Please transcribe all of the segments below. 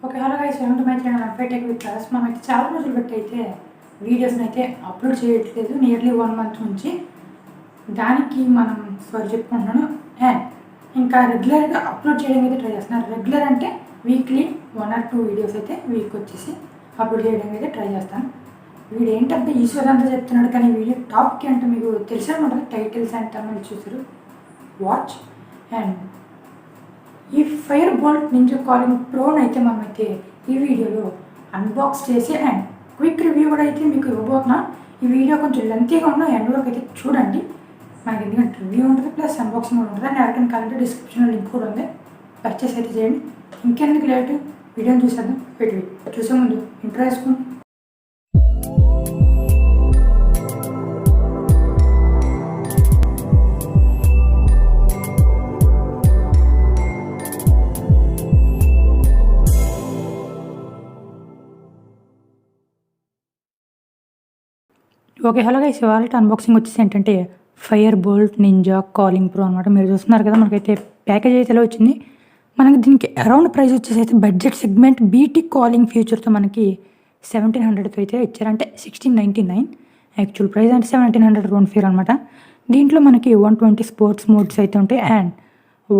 Okay, hello guys, welcome to my channel ఫైటెక్ with us. మనమైతే చాలా రోజులు బట్టి అయితే వీడియోస్ని అయితే అప్లోడ్ చేయట్లేదు, నియర్లీ 1 month నుంచి. దానికి మనం సారీ చెప్పుకుంటున్నాను. అండ్ ఇంకా రెగ్యులర్గా అప్లోడ్ చేయడం అయితే ట్రై చేస్తున్నాను. రెగ్యులర్ అంటే వీక్లీ 1 or 2 వీడియోస్ అయితే వీక్ వచ్చేసి అప్లోడ్ చేయడానికి అయితే ట్రై చేస్తాను. వీడు ఏంటంటే ఈశ్వర్ అంతా చెప్తున్నాడు, కానీ వీడియో టాపిక్ అంటే మీకు తెలిసే ఉంటుంది. టైటిల్స్ అండ్ తమిళ్ చూసారు, వాచ్. అండ్ ఈ ఫైర్ బోల్ట్ నింజా కాలింగ్ ప్రోని అయితే మనమైతే ఈ వీడియోలో అన్బాక్స్ చేసి అండ్ క్విక్ రివ్యూ కూడా అయితే మీకు ఇవ్వబోతున్నా. ఈ వీడియో కొంచెం లెంతీగా ఉన్న ఎండ్ వరకు అయితే చూడండి. మనకి ఎందుకంటే రివ్యూ ఉంటుంది ప్లస్ అన్బాక్సింగ్ కూడా ఉంటుంది. అండ్ ఎవరికైనా కావాలంటే డిస్క్రిప్షన్లో లింక్ కూడా ఉంది, పర్చేస్ అయితే చేయండి. ఇంకెందుకు లేట్, వీడియోని చూసేద్దాం. చూసే ముందు ఇంట్రో వేసుకుని ఓకే, హలో గైస్, ఇవాళ అన్బాక్సింగ్ వచ్చేసి ఏంటంటే fire bolt ninja calling pro అనమాట. మీరు చూస్తున్నారు కదా, మనకైతే ప్యాకేజ్ అయితే ఎలా వచ్చింది. మనకి దీనికి అరౌండ్ ప్రైస్ వచ్చేసి అయితే బడ్జెట్ సెగ్మెంట్ బీటీ కాలింగ్ ఫ్యూచర్తో మనకి 1700తో అయితే ఇచ్చారంటే 1699. యాక్చువల్ ప్రైస్ అంటే 1700 రౌండ్ ఫిగర్ అనమాట. దీంట్లో మనకి 120 స్పోర్ట్స్ మోడ్స్ అయితే ఉంటాయి అండ్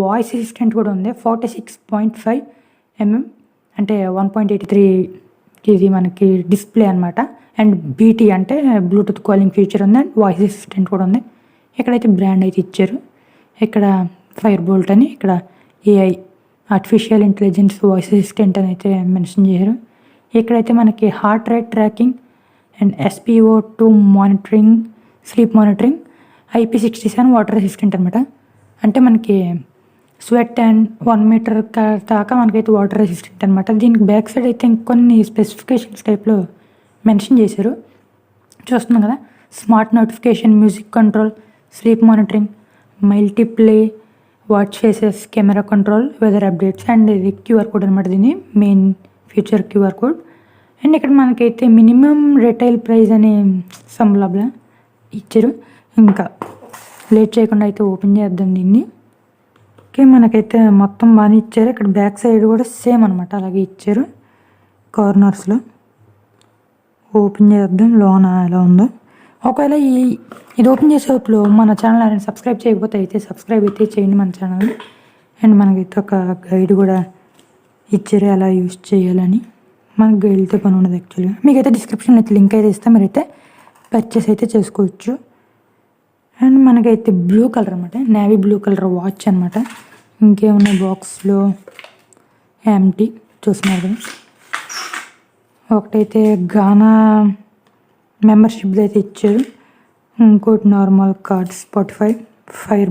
వాయిస్ అసిస్టెంట్ కూడా ఉంది. 46.5 mm అంటే 1.83 ఇది మనకి డిస్ప్లే అనమాట. అండ్ బీటీ అంటే బ్లూటూత్ కాలింగ్ ఫీచర్ ఉంది అండ్ వాయిస్ అసిస్టెంట్ కూడా ఉంది. ఇక్కడైతే బ్రాండ్ అయితే ఇచ్చారు. ఇక్కడ ఫైర్ బోల్ట్ అని, ఇక్కడ AI artificial intelligence voice assistant అని అయితే మెన్షన్ చేశారు. ఇక్కడైతే మనకి heart rate tracking and SpO2 monitoring, sleep monitoring, IP67 water assistant అనమాట. అంటే మనకి స్వెట్ అండ్ 1 meter దాకా మనకైతే వాటర్ అసిస్టెంట్ అనమాట. దీనికి బ్యాక్ సైడ్ అయితే ఇంకొన్ని స్పెసిఫికేషన్స్ టైప్లో మెన్షన్ చేశారు. చూస్తున్నాం కదా, smart notification, music control, sleep monitoring, multiplay, watch faces, camera control, weather updates and ఇది QR కోడ్ అనమాట. దీని main feature QR code. And ఇక్కడ మనకైతే మినిమం రిటైల్ ప్రైస్ అనే సంబలాబ్లా ఇచ్చారు. ఇంకా లేట్ చేయకుండా అయితే ఓపెన్ చేద్దాం దీన్ని. ఓకే, మనకైతే మొత్తం బాగానే ఇచ్చారు. ఇక్కడ బ్యాక్ సైడ్ కూడా సేమ్ అనమాట, అలాగే ఇచ్చారు. కార్నర్స్లో ఓపెన్ చేద్దాం లోన ఎలా ఉందో. ఒకవేళ ఇది ఓపెన్ చేసేప్పుడు మన ఛానల్ ఆయన సబ్స్క్రైబ్ చేయకపోతే అయితే సబ్స్క్రైబ్ అయితే చేయండి మన ఛానల్. అండ్ మనకైతే ఒక గైడ్ కూడా ఇచ్చారు ఎలా యూజ్ చేయాలని. మనకు గైడ్తో పని ఉండదు యాక్చువల్గా. మీకైతే డిస్క్రిప్షన్లో అయితే లింక్ అయితే ఇస్తే మీరైతే పర్చేస్ అయితే చేసుకోవచ్చు. అండ్ మనకైతే బ్లూ కలర్ అనమాట, నేవీ బ్లూ కలర్ వాచ్ అనమాట. ఇంకేమున్నాయి బాక్స్లో, ఎంటీ చూస్తున్నారు కదా. ఒకటైతే గానా మెంబర్షిప్ అయితే ఇచ్చారు, ఇంకోటి normal card, Spotify, Fire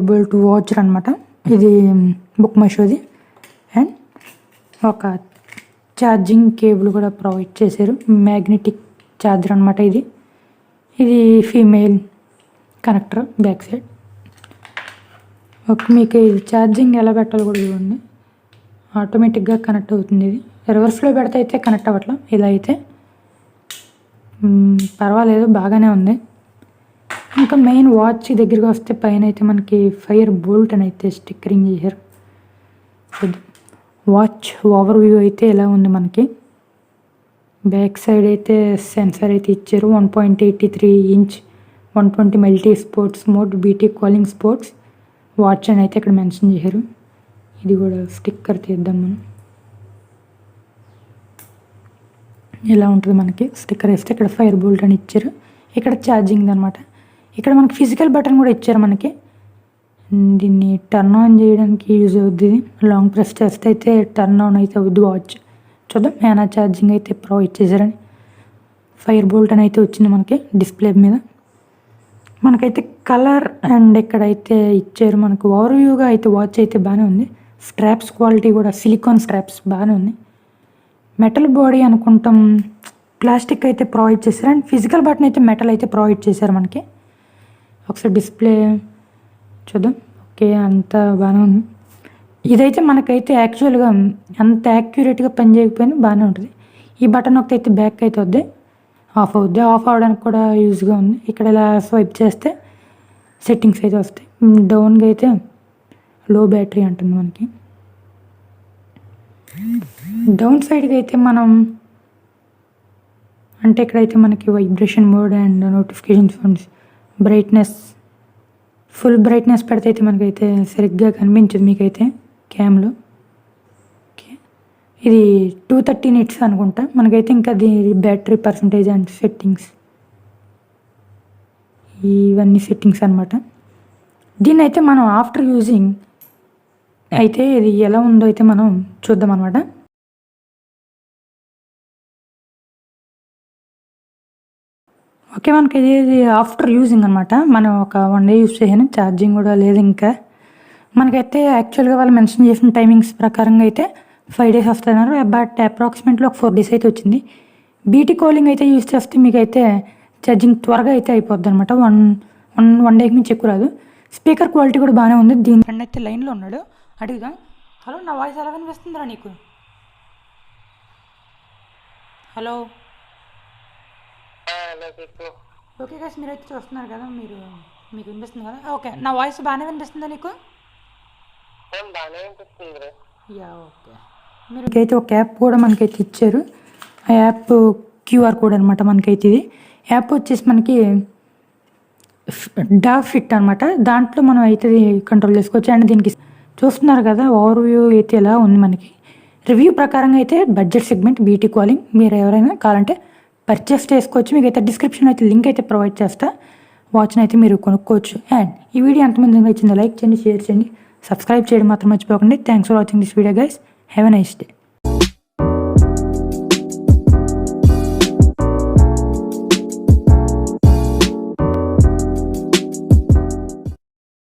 Boltt voucher అనమాట. ఇది బుక్ మై షోది. అండ్ ఒక ఛార్జింగ్ కేబుల్ కూడా ప్రొవైడ్ చేశారు, మ్యాగ్నెటిక్ ఛార్జర్ అనమాట. ఇది female connector back side. Okay, మీకు ఇది ఛార్జింగ్ ఎలా పెట్టాలో కూడా చూడండి. ఆటోమేటిక్గా కనెక్ట్ అవుతుంది. ఇది రివర్స్లో పెడితే అయితే కనెక్ట్ అవ్వట్లా, ఇలా అయితే పర్వాలేదు, బాగానే ఉంది. ఇంకా మెయిన్ వాచ్ దగ్గరికి వస్తే పైన అయితే మనకి ఫైర్ బోల్ట్ అని అయితే స్టిక్కరింగ్ చేశారు. వాచ్ ఓవర్ వ్యూ అయితే ఎలా ఉంది మనకి. బ్యాక్ సైడ్ అయితే సెన్సార్ అయితే ఇచ్చారు. 1.83 inch 120 multi sports mode BT calling sports watch అని అయితే ఇక్కడ మెన్షన్ చేశారు. ఇది కూడా స్టిక్కర్ తీద్దాం మనం. ఇలా ఉంటుంది మనకి స్టిక్కర్ వేస్తే. ఇక్కడ ఫైర్ బోల్ట్ అని ఇచ్చారు. ఇక్కడ ఛార్జింగ్ అనమాట. ఇక్కడ మనకి ఫిజికల్ బటన్ కూడా ఇచ్చారు మనకి. దీన్ని టర్న్ ఆన్ చేయడానికి యూజ్ అవుద్ది. లాంగ్ ప్రెస్ చేస్తే అయితే టర్న్ ఆన్ అయితే అవుద్ది వాచ్. చూద్దాం, ఏమైనా ఛార్జింగ్ అయితే ప్రొవైడ్ చేశారని. ఫైర్ బోల్ట్ అని అయితే వచ్చింది మనకి డిస్ప్లే మీద. మనకైతే కలర్ అండ్ ఇక్కడైతే ఇచ్చారు. మనకు ఓవర్వ్యూగా అయితే వాచ్ అయితే బాగానే ఉంది. స్ట్రాప్స్ క్వాలిటీ కూడా సిలికాన్ స్ట్రాప్స్ బాగానే ఉంది. మెటల్ బాడీ అనుకుంటాం, ప్లాస్టిక్ అయితే ప్రొవైడ్ చేశారు. అండ్ ఫిజికల్ బటన్ అయితే మెటల్ అయితే ప్రొవైడ్ చేశారు మనకి. ఒకసారి డిస్ప్లే చూద్దాం. ఓకే, అంతా బాగానే ఉంది. ఇదైతే మనకైతే యాక్చువల్గా అంత యాక్యురేట్గా పని చేయకపోయినా బాగానే ఉంటుంది. ఈ బటన్ ఒకటి అయితే బ్యాక్ అయితే వద్దే, ఆఫ్ అవుద్ది. ఆఫ్ అవ్వడానికి కూడా యూజ్గా ఉంది. ఇక్కడ ఇలా స్వైప్ చేస్తే సెట్టింగ్స్ అయితే వస్తాయి. డౌన్గా అయితే లో బ్యాటరీ అంటుంది మనకి. డౌన్ సైడ్కి అయితే మనం అంటే ఇక్కడైతే మనకి vibration mode and notification phones brightness full brightness పెడితే అయితే మనకైతే సరిగ్గా కనిపించదు మీకైతే క్యామ్లో. ఓకే, ఇది 230 నిట్స్ అనుకుంటా. మనకైతే ఇంకా దీని బ్యాటరీ పర్సంటేజ్ అండ్ సెట్టింగ్స్ ఇవన్నీ సెట్టింగ్స్ అనమాట. దీన్ని అయితే మనం ఆఫ్టర్ యూజింగ్ అయితే ఇది ఎలా ఉందో అయితే మనం చూద్దాం అనమాట. ఓకే, మనకి ఇది ఆఫ్టర్ యూజింగ్ అనమాట. మనం ఒక 1 డే యూజ్ చేసాను, ఛార్జింగ్ కూడా లేదు ఇంకా. మనకైతే యాక్చువల్గా వాళ్ళు మెన్షన్ చేసిన టైమింగ్స్ ప్రకారంగా అయితే 5 days వస్తున్నారు, బట్ అప్రాక్సిమేట్లీ ఒక 4 days అయితే వచ్చింది. బీటీ కాలింగ్ అయితే యూజ్ చేస్తే మీకైతే ఛార్జింగ్ త్వరగా అయితే అయిపోద్ది అనమాట. వన్ డేకి మించి ఎక్కువ రాదు. స్పీకర్ క్వాలిటీ కూడా బాగానే ఉంది. దీని ఫ్రెండ్ అయితే లైన్లో ఉన్నాడు, అడుగుదాం. హలో, నా వాయిస్ ఎలా వినిపిస్తుందిరా నీకు? హలో. ఓకే గైస్, మీరైతే చూస్తున్నారు కదా, మీకు వినిపిస్తుంది కదా? ఓకే, నా వాయిస్ బాగానే వినిపిస్తుందా నీకు? Yeah, okay. మీకైతే ఒక యాప్ కూడా మనకైతే ఇచ్చారు. ఆ యాప్ క్యూఆర్ కోడ్ అనమాట. మనకైతే ఇది యాప్ వచ్చేసి మనకి డాగ్ ఫిట్ అనమాట. దాంట్లో మనం అయితే కంట్రోల్ చేసుకోవచ్చు. అండ్ దీనికి చూస్తున్నారు కదా, ఓవర్ వ్యూ అయితే ఎలా ఉంది మనకి. రివ్యూ ప్రకారంగా అయితే బడ్జెట్ సెగ్మెంట్ బీటీ కాలింగ్. మీరు ఎవరైనా కావాలంటే పర్చేస్ చేసుకోవచ్చు. మీకు అయితే డిస్క్రిప్షన్ అయితే లింక్ అయితే ప్రొవైడ్ చేస్తా. వాచ్ని అయితే మీరు కొనుక్కోవచ్చు. అండ్ ఈ వీడియో ఎంతమంది నచ్చిందో లైక్ చేయండి, షేర్ చేయండి, సబ్స్క్రైబ్ చేయడం మాత్రం మర్చిపోకండి. Thanks for watching this video guys. Have a nice day.